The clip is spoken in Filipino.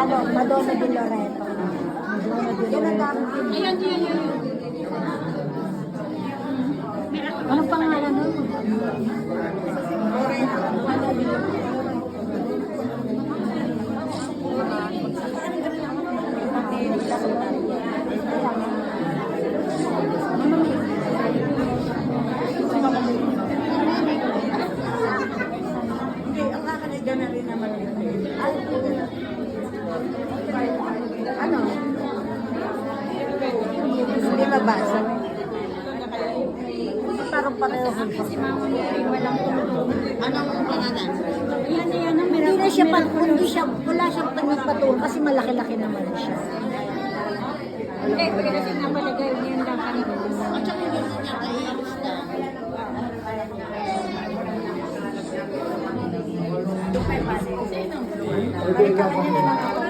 ano, Madonna de Loreto. Yan ang gamit ko. Ayan. Anong pangalan nun? Hindi, ang kakaliga na rin naman ito. Ano? Hindi mabasa. Parang pareho. Si Mama Mary, walang tulong. Anong pangalan? Yan, Hindi na siya, wala siyang panipatuloy kasi malaki-laki naman siya. Hindi, kasi napalagay niyan lang kanina. At saka yun niya kailis na. Balikan ka niya na lang ako.